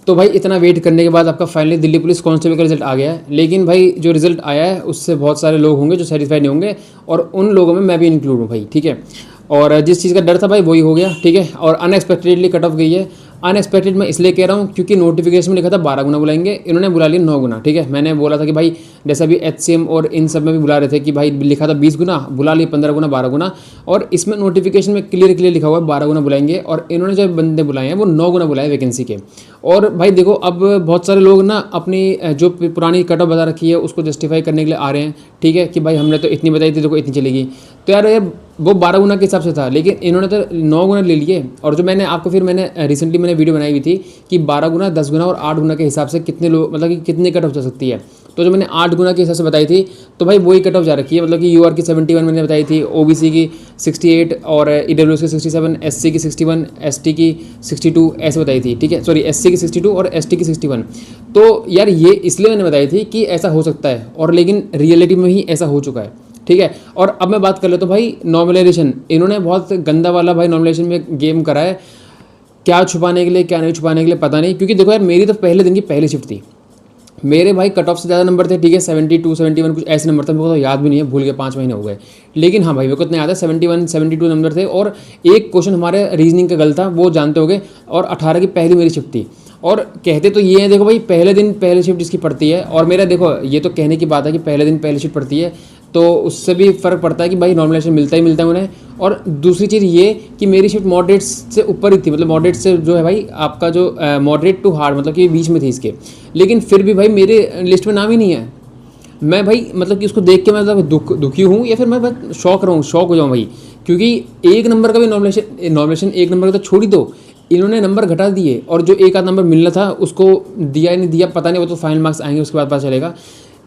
तो भाई इतना वेट करने के बाद आपका फाइनली दिल्ली पुलिस कांस्टेबल का रिजल्ट आ गया है। लेकिन भाई जो रिजल्ट आया है उससे बहुत सारे लोग होंगे जो सेटिस्फाइड नहीं होंगे, और उन लोगों में मैं भी इंक्लूड हूँ भाई, ठीक है। और जिस चीज़ का डर था भाई वही हो गया, ठीक है। और अनएक्सपेक्टेडली कट ऑफ गई है। अनएक्सपेक्टेड मैं इसलिए कह रहा हूँ क्योंकि नोटिफिकेशन में लिखा था 12 गुना बुलाएंगे, इन्होंने बुला लिया 9 गुना, ठीक है। मैंने बोला था कि भाई जैसा भी HCM और इन सब में भी बुला रहे थे कि भाई लिखा था 20 गुना, बुला लिए 15 गुना 12 गुना, और इसमें नोटिफिकेशन में क्लियर लिखा हुआ है 12 गुना बुलाएंगे, और इन्होंने जो बंदे बुलाए हैं वो 9 गुना बुलाए वैकेंसी के। और भाई देखो अब बहुत सारे लोग ना अपनी जो पुरानी कट ऑफ बता रखी है उसको जस्टिफाई करने के लिए आ रहे हैं, ठीक है, कि भाई हमने तो इतनी बताई थी, देखो इतनी चलेगी। तो यार वो 12 गुना के हिसाब से था, लेकिन इन्होंने तो 9 गुना ले लिए। और जो मैंने आपको फिर मैंने रिसेंटली मैंने वीडियो बनाई हुई थी कि 12 गुना 10 गुना और 8 गुना के हिसाब से कितने लोग मतलब कि कितने कट ऑफ जा सकती है। तो जो मैंने 8 गुना के हिसाब से बताई थी तो भाई वही कट ऑफ जा रखी है, मतलब कि UR की 71 मैंने बताई थी, OBC की 68 और EWS की 67, SC की 61, ST की 62 ऐसे बताई थी, ठीक है। सॉरी SC की 62 और ST की 61। तो यार ये इसलिए मैंने बताई थी कि ऐसा हो सकता है, और लेकिन रियलिटी में ही ऐसा हो चुका है, ठीक है। और अब मैं बात कर लेता हूँ भाई नॉर्मलाइजेशन। इन्होंने बहुत गंदा वाला भाई नॉर्मलाइजेशन में गेम करा है, क्या छुपाने के लिए क्या नहीं छुपाने के लिए पता नहीं। क्योंकि देखो यार मेरी तो पहले दिन की पहली शिफ्ट थी, मेरे भाई कट ऑफ से ज़्यादा नंबर थे, ठीक है, 72 71 कुछ ऐसे नंबर थे, मेरे को तो याद भी नहीं है, भूल गया, 5 महीने हो गए। लेकिन हाँ भाई मेरे को इतना याद है 71 72 नंबर थे, और एक क्वेश्चन हमारे रीजनिंग का गलत था, वो जानते होगे, और 18 की पहली मेरी शिफ्ट थी। और कहते तो ये है देखो भाई पहले दिन पहली शिफ्ट जिसकी पड़ती है, और मेरा देखो ये तो कहने की बात है कि पहले दिन पहली शिफ्ट पड़ती है, तो उससे भी फ़र्क पड़ता है कि भाई नॉर्मलाइजेशन मिलता ही मिलता है उन्हें। और दूसरी चीज़ ये कि मेरी शिफ्ट मॉडरेट से ऊपर ही थी, मतलब मॉडरेट से जो है भाई आपका जो मॉडरेट टू हार्ड मतलब कि बीच में थी इसके। लेकिन फिर भी भाई मेरे लिस्ट में नाम ही नहीं है। मैं भाई मतलब कि उसको देख के मैं मतलब दुखी हूँ, या फिर मैं बस शौक हो जाऊँ भाई, क्योंकि एक नंबर का भी नॉर्मलाइजेशन एक नंबर का तो छोड़ ही दो, इन्होंने नंबर घटा दिए, और जो एक आध नंबर मिलना था उसको दिया ही नहीं दिया, पता नहीं, वो तो फाइनल मार्क्स आएंगे उसके बाद पता चलेगा।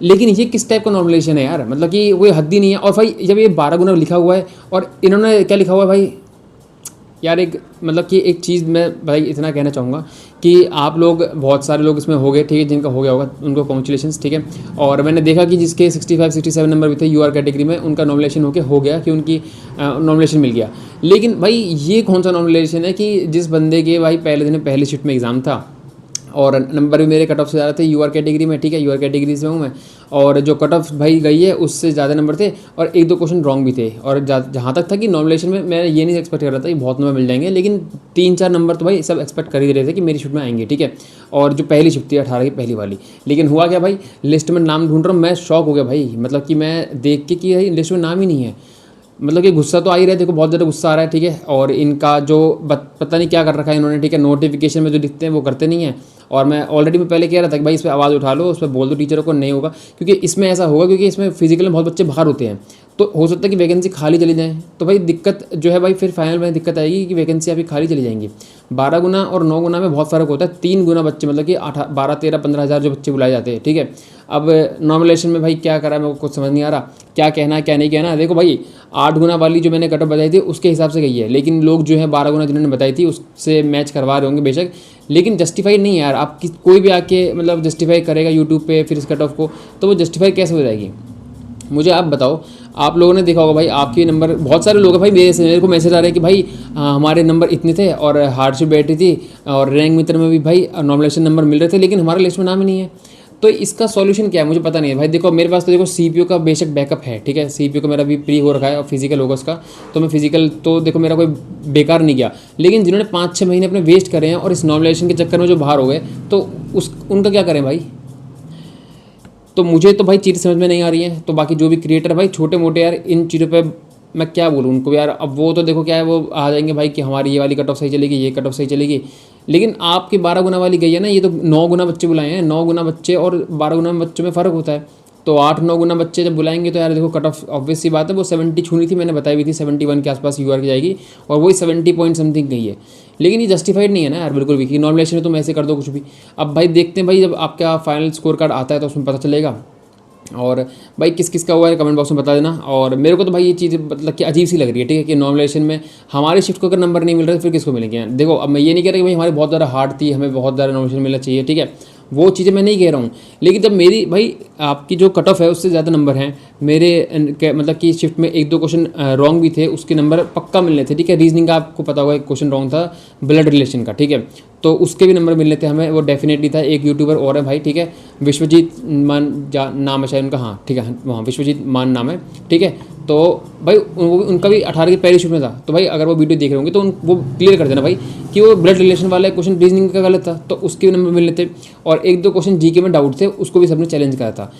लेकिन ये किस टाइप का नॉर्मलाइजेशन है यार, मतलब कि वो हद ही नहीं है। और भाई जब ये 12 गुना लिखा हुआ है और इन्होंने क्या लिखा हुआ है भाई यार, एक मतलब कि एक चीज़ मैं भाई इतना कहना चाहूँगा कि आप लोग बहुत सारे लोग इसमें हो गए, ठीक है, जिनका हो गया होगा उनको कॉन्ग्रेचुलेशंस, ठीक है। और मैंने देखा कि जिसके 65 67 नंबर भी थे UR कैटेगरी में, उनका नॉमिनेशन हो गया कि उनकी नॉमिनेशन मिल गया। लेकिन भाई ये कौन सा नॉमिनेशन है कि जिस बंदे के भाई पहले दिन पहली शिफ्ट में एग्ज़ाम था, और नंबर भी मेरे कट ऑफ से ज़्यादा थे UR कैटेगरी में, ठीक है, UR कैटेगरी से हूँ मैं, और जो कट ऑफ भाई गई है उससे ज़्यादा नंबर थे, और एक दो क्वेश्चन रॉन्ग भी थे। और जहाँ तक था कि नॉमिनेशन में मैं ये नहीं एक्सपेक्ट कर रहा था कि बहुत नंबर मिल जाएंगे, लेकिन 3-4 नंबर तो भाई सब एक्सपेक्ट कर ही रहे थे कि मेरी शिफ्ट में आएंगे, ठीक है। और जो पहली शिफ्ट थी 18 की पहली वाली, लेकिन हुआ क्या भाई, लिस्ट में नाम ढूंढ रहा हूँ, मैं शॉक हो गया भाई, मतलब कि मैं देख के कि भाई लिस्ट में नाम ही नहीं है। मतलब कि गुस्सा तो आ ही रहा है, देखो बहुत ज़्यादा गुस्सा आ रहा है, ठीक है। और इनका जो पता नहीं क्या कर रखा है इन्होंने, ठीक है, नोटिफिकेशन में जो दिखते हैं वो करते नहीं है। और मैं ऑलरेडी मैं पहले कह रहा था कि भाई इस पर आवाज़ उठा लो, उस पर बोल दो टीचरों को, नहीं होगा, क्योंकि इसमें ऐसा होगा क्योंकि इसमें फिजिकल में बहुत बच्चे बाहर होते हैं, तो हो सकता है कि वैकेंसी खाली चली जाए। तो भाई दिक्कत जो है भाई फिर फाइनल में दिक्कत आएगी कि वैकेंसी अभी खाली चली जाएंगी। 12 गुना और 9 गुना में बहुत फ़र्क होता है, 3 गुना बच्चे मतलब कि 12 13 15 हज़ार जो बच्चे बुलाए जाते हैं, ठीक है। अब नॉमिनेशन में भाई क्या करा मेरे को कुछ समझ नहीं आ रहा, क्या कहना है क्या नहीं कहना है। देखो भाई 8 गुना वाली जो मैंने कटअप बताई थी उसके हिसाब से गई है, लेकिन लोग जो है 12 गुना जिन्होंने बताई थी उससे मैच करवा रहे होंगे बेशक, लेकिन जस्टिफाई नहीं है यार। आप कोई भी आके मतलब जस्टिफाई करेगा यूट्यूब पे फिर इस कट ऑफ को, तो वो जस्टिफाई कैसे हो जाएगी, मुझे आप बताओ। आप लोगों ने देखा होगा भाई, आपके नंबर बहुत सारे लोग हैं भाई, मेरे को मैसेज आ रहे हैं कि भाई हमारे नंबर इतने थे और हार्डशिप बैठी थी, और रैंक मित्र में भी भाई नॉमिनेशन नंबर मिल रहे थे, लेकिन हमारे लिस्ट में नाम ही नहीं है। तो इसका सॉल्यूशन क्या है मुझे पता नहीं है भाई। देखो मेरे पास तो देखो CPU का बेशक बैकअप है, ठीक है, CPU का मेरा भी प्री हो रखा है, और फिजिकल होगा उसका, तो मैं फिजिकल तो देखो मेरा कोई बेकार नहीं गया। लेकिन जिन्होंने 5-6 महीने अपने वेस्ट करे हैं और इस नॉमिनेशन के चक्कर में जो बाहर हो गए, तो उनका क्या करें भाई। तो मुझे तो भाई चीज़ें समझ में नहीं आ रही हैं। तो बाकी जो भी क्रिएटर भाई छोटे मोटे यार, इन चीज़ों पे मैं क्या बोलूँ उनको यार। अब वो तो देखो क्या है, वो आ जाएंगे भाई कि हमारी ये वाली कट ऑफ सही चलेगी, ये कट ऑफ सही चलेगी, लेकिन आपकी 12 गुना वाली गई है ना, ये तो 9 गुना बच्चे बुलाए हैं। 9 गुना बच्चे और 12 गुना बच्चों में फ़र्क होता है, तो 8-9 गुना बच्चे जब बुलाएंगे तो यार देखो कट ऑफ ऑब्वियस सी बात है, वो 70 छूनी थी, मैंने बताई हुई थी 71 के आसपास UR की जाएगी, और वही 70 पॉइंट समथिंग गई है। लेकिन ये जस्टिफाइड नहीं है ना यार बिल्कुल भी कि नॉमिनेशन में तुम ऐसे कर दो कुछ भी। अब भाई देखते हैं भाई, जब आपका फाइनल स्कोर कार्ड आता है तो उसमें पता चलेगा। और भाई किस किस का हुआ है कमेंट बॉक्स में बता देना। और मेरे को तो भाई ये चीज़ मतलब कि अजीब सी लग रही है, ठीक है, कि नॉमिनेशन में हमारी शिफ्ट को अगर नंबर नहीं मिल रहे तो फिर किसको मिलेंगे। देखो अब मैं ये नहीं कह रहा कि भाई हमारी बहुत ज़्यादा हार्ड थी, हमें बहुत ज़्यादा नॉमिनेशन मिलना चाहिए, ठीक है, वो चीज़ें मैं नहीं कह रहा हूँ। लेकिन जब मेरी भाई आपकी जो कट ऑफ है उससे ज़्यादा नंबर हैं मेरे, मतलब कि शिफ्ट में 1-2 क्वेश्चन रॉन्ग भी थे, उसके नंबर पक्का मिलने थे, ठीक है। रीजनिंग का आपको पता होगा एक क्वेश्चन रॉन्ग था ब्लड रिलेशन का, ठीक है, तो उसके भी नंबर मिलने थे हमें, वो डेफिनेटली था। एक यूट्यूबर और है भाई, ठीक है, विश्वजीत मान नाम है शायद उनका, हाँ ठीक है, वहाँ विश्वजीत मान नाम है, ठीक है। तो भाई उनका भी 18 की पहली शिफ्ट में था। तो भाई अगर वो वीडियो देख रहे होंगे तो वो क्लियर कर देना भाई कि वो ब्लड रिलेशन वाला क्वेश्चन रीजनिंग का गलत था, तो उसके भी नंबर मिलने थे। और 1-2 क्वेश्चन जीके में डाउट थे, उसको भी सबने चैलेंज करा था।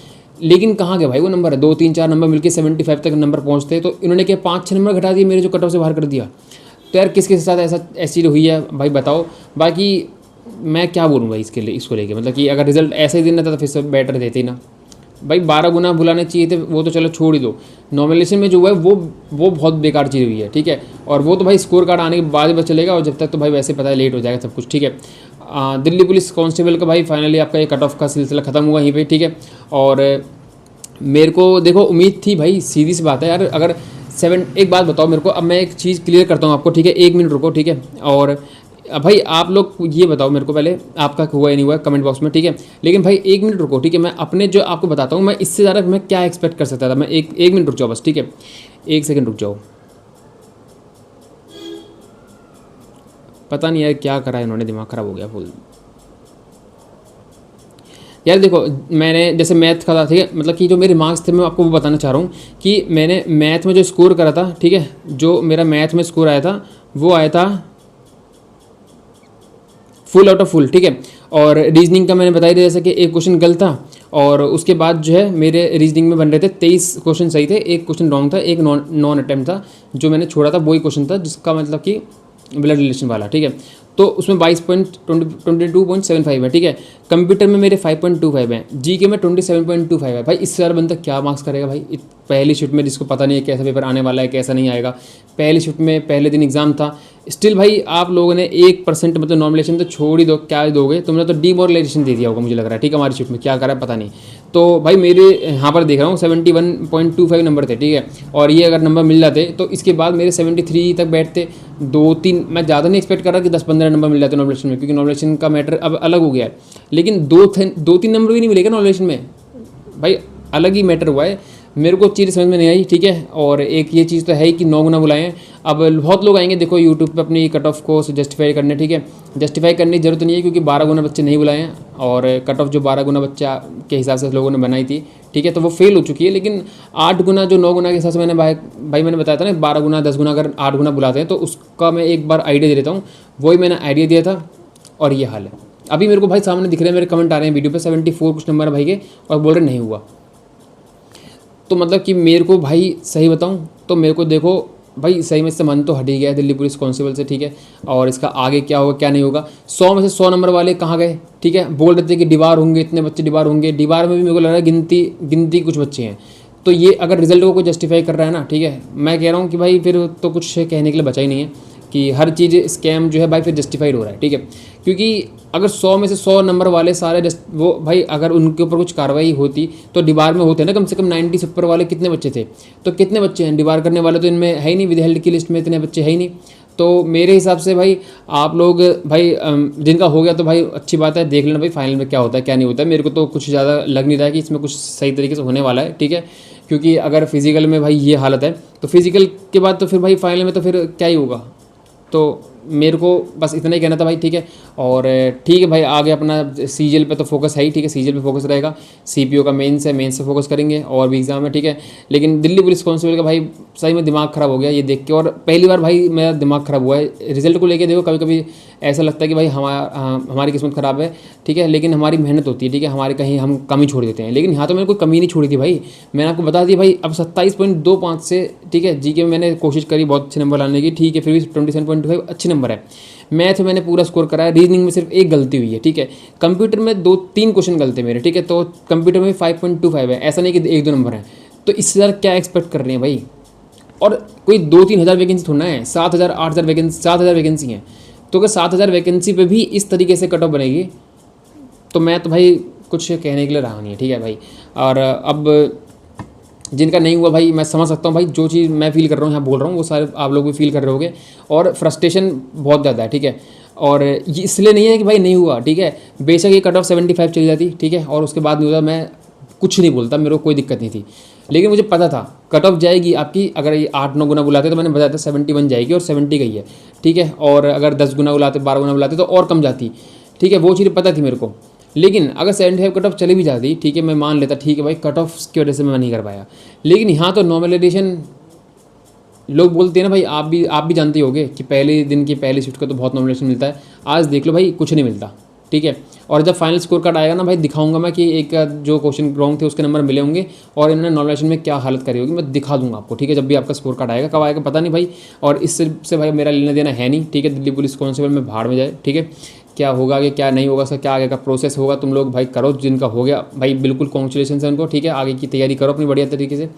लेकिन कहाँ गया भाई वो नंबर है, 2-3-4 नंबर मिलकर 75 तक नंबर पहुँचते, तो इन्होंने क्या 5-6 नंबर घटा दिए मेरे, जो कट ऑफ से बाहर कर दिया। तो यार किसके साथ ऐसी हुई है भाई बताओ। बाकी मैं क्या बोलूँ भाई इसके लिए, इसको लेके मतलब कि अगर रिजल्ट ऐसा ही देना था तो फिर सब बेटर देते ही ना भाई। 12 गुना बुलाने चाहिए थे, वो तो चलो छोड़ ही दो। नॉमिनेशन में जो हुआ है वो बहुत बेकार चीज़ हुई है, ठीक है। और वो तो भाई स्कोर कार्ड आने के बाद ही बस चलेगा, और जब तक तो भाई वैसे पता है लेट हो जाएगा सब कुछ, ठीक है। दिल्ली पुलिस कांस्टेबल का भाई फाइनली आपका ये कट ऑफ का सिलसिला खत्म हुआ यहीं पे, ठीक है। और मेरे को देखो उम्मीद थी भाई, सीधी सी बात है यार, अगर 7 एक बात बताओ मेरे को, अब मैं एक चीज़ क्लियर करता हूँ आपको, ठीक है, 1 मिनट रुको, ठीक है। और भाई आप लोग ये बताओ मेरे को पहले, आपका हुआ या नहीं हुआ कमेंट बॉक्स में, ठीक है। लेकिन भाई 1 मिनट रुको, ठीक है, मैं अपने जो आपको बताता हूँ, मैं इससे ज़्यादा मैं क्या एक्सपेक्ट कर सकता था। मैं एक मिनट रुक जाओ बस, ठीक है, 1 सेकंड रुक जाओ। पता नहीं यार क्या करा है इन्होंने, दिमाग ख़राब हो गया फुल। यार देखो मैंने जैसे मैथ का था, ठीक है, मतलब कि जो मेरे मार्क्स थे मैं आपको वो बताना चाह रहा हूँ कि मैंने मैथ में जो स्कोर करा था, ठीक है, जो मेरा मैथ में स्कोर आया था वो आया था फुल आउट ऑफ फुल, ठीक है। और रीजनिंग का मैंने बताया था जैसे कि एक क्वेश्चन गलत था, और उसके बाद जो है मेरे रीजनिंग में बन रहे थे 23 क्वेश्चन सही थे, एक क्वेश्चन रॉन्ग था, एक नॉन अटेम्प्ट था, जो मैंने छोड़ा था वही क्वेश्चन था जिसका मतलब कि ब्लड रिलेशन वाला, ठीक है। तो उसमें 22.75 है, ठीक है। कंप्यूटर में मेरे 5.25 हैं, जीके में 27.25 है। भाई इससे ज़्यादा बंदा क्या मार्क्स करेगा भाई पहली शिफ्ट में, जिसको पता नहीं है कैसा पेपर आने वाला है कैसा नहीं आएगा। पहली शिफ्ट में पहले दिन एग्जाम था, स्टिल भाई आप लोगों ने 1% मतलब नॉमिनेशन तो छोड़ ही दो, क्या दोगे तुमने, तो डीमोरलाइजेशन दे दिया होगा मुझे लग रहा है, ठीक है। हमारी शिफ्ट में क्या करा है पता नहीं। तो भाई मेरे यहाँ पर देख रहा हूँ 71.25 नंबर थे, ठीक है। और ये अगर नंबर मिल जाते तो इसके बाद मेरे 73 तक बैठते। 2-3 मैं ज़्यादा नहीं एक्सपेक्ट कर रहा कि 10-15 नंबर मिल जाते नॉमिनेशन में, क्योंकि नॉमिनेशन का मैटर अब अलग हो गया है। लेकिन 2-3 नंबर भी नहीं मिलेगा नॉमिनेशन में भाई, अलग ही मैटर हुआ है। मेरे को चीज़ समझ में नहीं आई, ठीक है। और एक ये चीज़ तो है ही कि 9 गुना बुलाएं। अब बहुत लोग आएंगे देखो यूट्यूब पे अपनी कट ऑफ को जस्टिफाई करने, ठीक है। जस्टिफाई करने की जरूरत नहीं है, क्योंकि 12 गुना बच्चे नहीं बुलाए हैं, और कट ऑफ जो 12 गुना बच्चा के हिसाब से लोगों ने बनाई थी, ठीक है, तो वो फेल हो चुकी है। लेकिन 8 गुना जो 9 गुना के हिसाब से मैंने भाई मैंने बताया था ना, 12 गुना 10 गुना अगर 8 गुना बुलाते हैं तो उसका मैं एक बार आइडिया दे देता हूँ। वही मैंने आइडिया दिया था और ये हाल है। अभी मेरे को भाई सामने दिख रहे हैं, मेरे कमेंट आ रहे हैं वीडियो पे, 74 कुछ नंबर है भाई के, और बोल रहे नहीं हुआ। तो मतलब कि मेरे को भाई सही बताऊं तो मेरे को देखो भाई सही में इससे मन तो हट ही गया है दिल्ली पुलिस कांस्टेबल से, ठीक है। और इसका आगे क्या होगा क्या नहीं होगा। 100 में से 100 नंबर वाले कहाँ गए, ठीक है। बोल रहे थे कि डिबार होंगे, इतने बच्चे डिबार होंगे, डिबार में भी मेरे को लग रहा है गिनती कुछ बच्चे हैं। तो ये अगर रिजल्ट को कोई जस्टिफाई कर रहा है ना, ठीक है, मैं कह रहा हूँ कि भाई फिर तो कुछ कहने के लिए बचा ही नहीं है कि हर चीज़ स्कैम जो है भाई फिर जस्टिफाइड हो रहा है, ठीक है। क्योंकि अगर 100 में से 100 नंबर वाले सारे वो भाई अगर उनके ऊपर कुछ कार्रवाई होती तो डिबार में होते ना कम से कम 90 से ऊपर वाले कितने बच्चे थे। तो कितने बच्चे हैं डिबार करने वाले, तो इनमें है ही नहीं, विदहेल्ड की लिस्ट में इतने बच्चे है ही नहीं। तो मेरे हिसाब से भाई आप लोग भाई जिनका हो गया तो भाई अच्छी बात है, देख लेना भाई फाइनल में क्या होता है क्या नहीं होता है। मेरे को तो कुछ ज़्यादा लग नहीं रहा है कि इसमें कुछ सही तरीके से होने वाला है, ठीक है। क्योंकि अगर फिजिकल में भाई ये हालत है तो फिजिकल के बाद तो फिर भाई फाइनल में तो फिर क्या ही होगा। तो मेरे को बस इतना ही कहना था भाई, ठीक है। और ठीक है भाई आगे अपना सीजीएल पे तो फोकस है ही, ठीक है, सीजीएल पे फोकस रहेगा। सीपीओ का मेंस है, मेंस से फोकस करेंगे, और भी एग्जाम है, ठीक है। लेकिन दिल्ली पुलिस कांस्टेबल का भाई सही में दिमाग ख़राब हो गया ये देख के, और पहली बार भाई मेरा दिमाग ख़राब हुआ है रिजल्ट को लेके। देखो कभी कभी ऐसा लगता है कि भाई हमारी किस्मत ख़राब है, ठीक है, लेकिन हमारी मेहनत होती है, ठीक है, हमारे कहीं हम कमी छोड़ देते हैं। लेकिन यहाँ तो मैंने कोई कमी नहीं छोड़ी थी भाई, मैंने आपको बता दिया भाई। अब 27.25 से, ठीक है, जीके में मैंने कोशिश करी बहुत अच्छे नंबर लाने की, ठीक है, फिर भी 27.25 अच्छे नंबर है। मैथ में मैंने पूरा स्कोर कराया, रीजनिंग में सिर्फ एक गलती हुई है, ठीक है। कंप्यूटर में 2-3 क्वेश्चन गलते मेरे, ठीक है, तो कंप्यूटर में 5.25 है, ऐसा नहीं कि 1-2 नंबर है। तो इससे ज़्यादा क्या एक्सपेक्ट कर रहे हैं भाई। और कोई 2-3 हज़ार वैकेंसी थोड़ा है, 7,000 8,000 वैकेंसी, 7,000 वैकेंसी हैं। तो अगर 7,000 वैकेंसी पे भी इस तरीके से कट ऑफ बनेगी तो मैं तो भाई कुछ कहने के लिए रहा नहीं है, ठीक है भाई। और अब जिनका नहीं हुआ भाई मैं समझ सकता हूँ भाई, जो चीज़ मैं फील कर रहा हूँ यहाँ बोल रहा हूँ वो सारे आप लोग भी फील कर रहे होगे। और फ्रस्ट्रेशन बहुत ज़्यादा है, ठीक है। और ये इसलिए नहीं है कि भाई नहीं हुआ, ठीक है, बेशक ये कट ऑफ 75 चली जाती, ठीक है, और उसके बाद नहीं होता, मैं कुछ नहीं बोलता, मेरे को कोई दिक्कत नहीं थी। लेकिन मुझे पता था कट ऑफ जाएगी आपकी, अगर ये 8-9 गुना बुलाते तो मैंने बताया था 71 जाएगी और 70 गई है, ठीक है। और अगर 10 गुना बुलाते, 12 गुना बुलाते तो और कम जाती, ठीक है, वो चीज़ पता थी मेरे को। लेकिन अगर 75 कट ऑफ चली भी जाती, ठीक है, मैं मान लेता, ठीक है भाई कट ऑफ की वजह से मैं नहीं कर पाया। लेकिन यहाँ तो नॉर्मलाइजेशन, लोग बोलते हैं ना भाई, आप भी जानते होगे कि पहले दिन की पहली शिफ्ट का तो बहुत नॉमिनेशन मिलता है। आज देख लो भाई कुछ नहीं मिलता, ठीक है। और जब फाइनल स्कोर कार्ड आएगा ना भाई, दिखाऊंगा मैं कि एक जो क्वेश्चन रॉन्ग थे उसके नंबर मिले होंगे और इन्होंने नॉमिनेशन में क्या हालत करी होगी, मैं दिखा दूंगा आपको, ठीक है। जब भी आपका स्कोर कार्ड आएगा, कब आएगा पता नहीं भाई, और इससे भाई मेरा लेना देना है नहीं, ठीक है। दिल्ली पुलिस कांस्टेबल में भाड़ में जाए, ठीक है। क्या होगा आगे क्या नहीं होगा, सर क्या आगे का प्रोसेस होगा, तुम लोग भाई करो, जिनका हो गया भाई बिल्कुल कॉन्ग्रेचुलेशन है उनको, ठीक है। आगे की तैयारी करो अपनी बढ़िया तरीके से।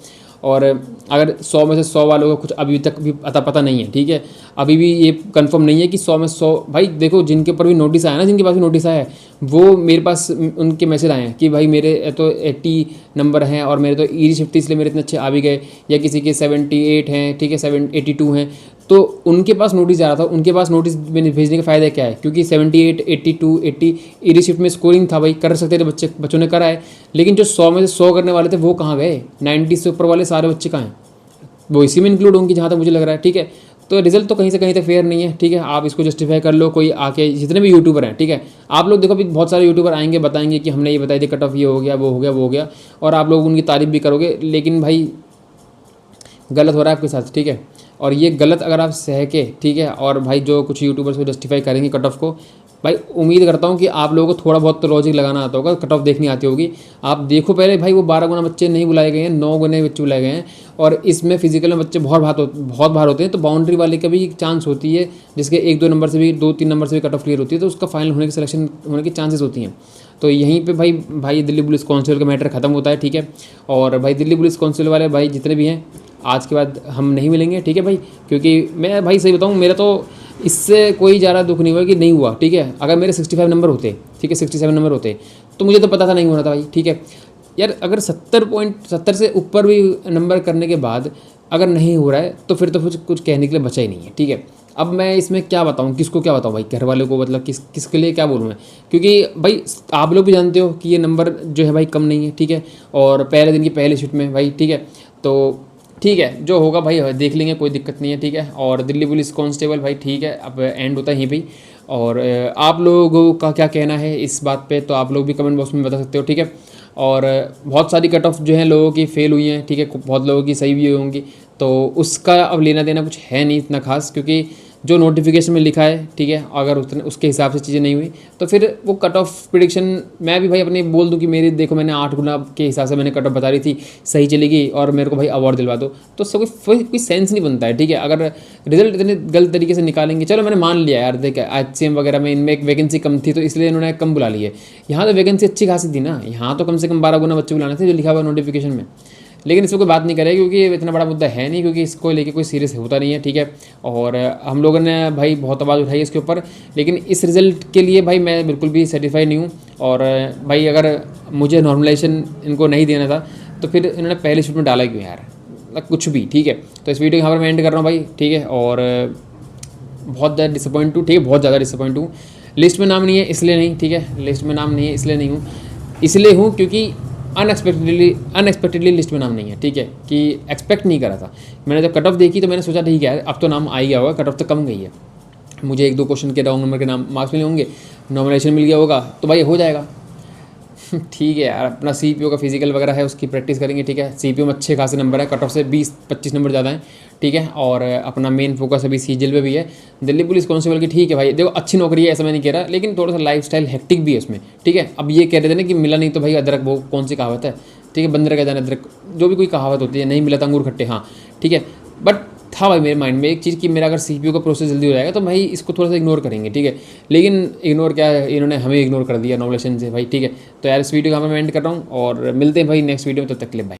और अगर 100 में से 100 वालों को कुछ अभी तक भी पता नहीं है, ठीक है, अभी भी ये कंफर्म नहीं है कि 100 में 100, भाई देखो जिनके ऊपर भी नोटिस आया ना, जिनके पास भी नोटिस आया है, वो मेरे पास उनके मैसेज आए हैं कि भाई मेरे तो 80 नंबर हैं और मेरे तो ईजी शिफ्ट इसलिए मेरे इतने अच्छे आ भी गए, या किसी के 78 हैं, ठीक है, 82 हैं, तो उनके पास नोटिस जा रहा था। उनके पास नोटिस भेजने का फ़ायदा क्या है, क्योंकि 78, 82, 80 ईडी शिफ्ट में स्कोरिंग था भाई, कर सकते थे बच्चों ने करा है। लेकिन जो 100 में से 100 करने वाले थे वो कहाँ गए, 90 से ऊपर वाले सारे बच्चे कहाँ हैं, वो इसी में इंक्लूड होंगे जहाँ तक मुझे लग रहा है, ठीक है। तो रिजल्ट तो कहीं से कहीं तक फेयर नहीं है, ठीक है। आप इसको जस्टिफाई कर लो, कोई आके जितने भी यूट्यूबर हैं, ठीक है, आप लोग देखो अभी बहुत सारे यूट्यूबर आएंगे, बताएंगे कि हमने ये बताई थी कट ऑफ ये हो गया, वो हो गया, वो हो गया, और आप लोग उनकी तारीफ भी करोगे, लेकिन भाई गलत हो रहा है आपके साथ, ठीक है। और ये गलत अगर आप सह के, ठीक है, और भाई जो कुछ यूट्यूबर्स को जस्टिफाई करेंगे कट ऑफ को, भाई उम्मीद करता हूँ कि आप लोगों को थोड़ा बहुत तो लॉजिक लगाना आता होगा, कट ऑफ देखनी आती होगी। आप देखो पहले भाई, वो 12 गुना बच्चे नहीं बुलाए गए हैं, 9 गुने बच्चे बुलाए गए हैं, और इसमें फिजिकल में बच्चे बहुत बाहर होते हैं, तो बाउंड्री वाले का भी चांस होती है, जिसके 1-2 नंबर से भी, 2-3 नंबर से भी कट ऑफ क्लियर होती है, तो उसका फाइनल होने की सिलेक्शन होने की चांसेस होती हैं। तो यहीं पे भाई दिल्ली पुलिस काउंसिल का मैटर खत्म होता है, ठीक है। और भाई दिल्ली पुलिस काउंसिल वाले भाई जितने भी हैं, आज के बाद हम नहीं मिलेंगे, ठीक है भाई, क्योंकि मैं भाई सही बताऊँ, मेरा तो इससे कोई ज़्यादा दुख नहीं हुआ कि नहीं हुआ, ठीक है। अगर मेरे 65 नंबर होते, ठीक है, 67 नंबर होते, तो मुझे तो पता था नहीं होना था भाई, ठीक है यार। अगर 70 से ऊपर भी नंबर करने के बाद अगर नहीं हो रहा है, तो फिर कुछ कहने के लिए बचा ही नहीं है, ठीक है। अब मैं इसमें क्या बताऊँ, किसको क्या बताऊँ भाई, घर वालों को, मतलब किसके लिए क्या बोलूँ मैं, क्योंकि भाई आप लोग भी जानते हो कि ये नंबर जो है भाई कम नहीं है, ठीक है। और पहले दिन की पहली शिफ्ट में भाई, ठीक है, तो ठीक है जो होगा भाई देख लेंगे, कोई दिक्कत नहीं है, ठीक है। और दिल्ली पुलिस कांस्टेबल भाई ठीक है, अब एंड होता है यहीं पे। और आप लोगों का क्या कहना है इस बात पे, तो आप लोग भी कमेंट बॉक्स में बता सकते हो, ठीक है। और बहुत सारी कट ऑफ जो है लोगों की फेल हुई हैं, ठीक है, बहुत लोगों की सही भी हुई होंगी, तो उसका अब लेना देना कुछ है नहीं इतना खास, क्योंकि जो नोटिफिकेशन में लिखा है, ठीक है, अगर उसके हिसाब से चीज़ें नहीं हुई तो फिर वो कट ऑफ प्रिडिक्शन मैं भी भाई अपनी बोल दूं कि मेरी देखो मैंने 8 गुना के हिसाब से मैंने कट ऑफ बता रही थी, सही चलेगी और मेरे को भाई अवार्ड दिलवा दो, तो सब कोई सेंस नहीं बनता है, ठीक है। अगर रिजल्ट इतने गलत तरीके से निकालेंगे, चलो मैंने मान लिया यार, देख HCM वगैरह में इनमें एक वैकेंसी कम थी तो इसलिए इन्होंने कम बुला ली है। यहाँ तो वैकेंसी अच्छी खासी थी ना, यहाँ तो कम से कम 12 गुना बच्चे बुलाने थे जो लिखा हुआ नोटिफिकेशन में। लेकिन इस पर कोई बात नहीं करें क्योंकि इतना बड़ा मुद्दा है नहीं, क्योंकि इसको लेके कोई सीरियस होता नहीं है, ठीक है। और हम लोगों ने भाई बहुत आवाज़ उठाई इसके ऊपर, लेकिन इस रिज़ल्ट के लिए भाई मैं बिल्कुल भी सेटिस्फाई नहीं हूँ। और भाई अगर मुझे नॉर्मलाइजेशन इनको नहीं देना था तो फिर इन्होंने पहले शिफ्ट में डाला क्यों यार, कुछ भी, ठीक है। तो इस वीडियो यहाँ पर मैं एंड कर रहा हूँ भाई, ठीक है। और बहुत ज़्यादा डिसअपॉइंट हूँ, ठीक है, बहुत ज़्यादा डिसअपॉइंट हूँ। लिस्ट में नाम नहीं है इसलिए नहीं, ठीक है, लिस्ट में नाम नहीं है इसलिए नहीं हूँ, इसलिए हूँ क्योंकि अनएक्सपेक्टेडली लिस्ट में नाम नहीं है, ठीक है, कि एक्सपेक्ट नहीं करा था। मैंने जब कट ऑफ देखी तो मैंने सोचा ठीक है अब तो नाम आ ही गया होगा, कट ऑफ तो कम गई है, मुझे 1-2 क्वेश्चन के रॉन्ग नंबर के नाम मार्क्स मिले होंगे, नॉमिनेशन मिल गया होगा तो भाई हो जाएगा। ठीक है यार, अपना CPO का फिजिकल वगैरह है उसकी प्रैक्टिस करेंगे, ठीक है। CPO में अच्छे खासे नंबर है, कट ऑफ से 20-25 नंबर ज़्यादा हैं, ठीक है। और अपना मेन फोकस अभी CGL पे भी है। दिल्ली पुलिस कांस्टेबल की ठीक है भाई, देखो अच्छी नौकरी है ऐसा मैं नहीं कह रहा, लेकिन थोड़ा सा लाइफस्टाइल हेक्टिक भी है उसमें, ठीक है। अब ये कह रहे थे ना कि मिला नहीं तो भाई अदरक, वो कौन सी कहावत है, ठीक है, बंदर का जाने अदरक, जो भी कोई कहावत होती है, नहीं मिला तो अंगूर खट्टे, हाँ ठीक है। बट था भाई मेरे माइंड में एक चीज़ कि मेरा अगर CPO का प्रोसेस जल्दी हो जाएगा तो भाई इसको थोड़ा सा इग्नोर करेंगे, ठीक है। लेकिन इग्नोर क्या है, इन्होंने हमें इग्नोर कर दिया नॉमिनेशन से भाई, ठीक है। तो यार इस वीडियो का मैं एंड कर रहा हूँ और मिलते हैं भाई नेक्स्ट वीडियो में, तब तक के लिए बाय।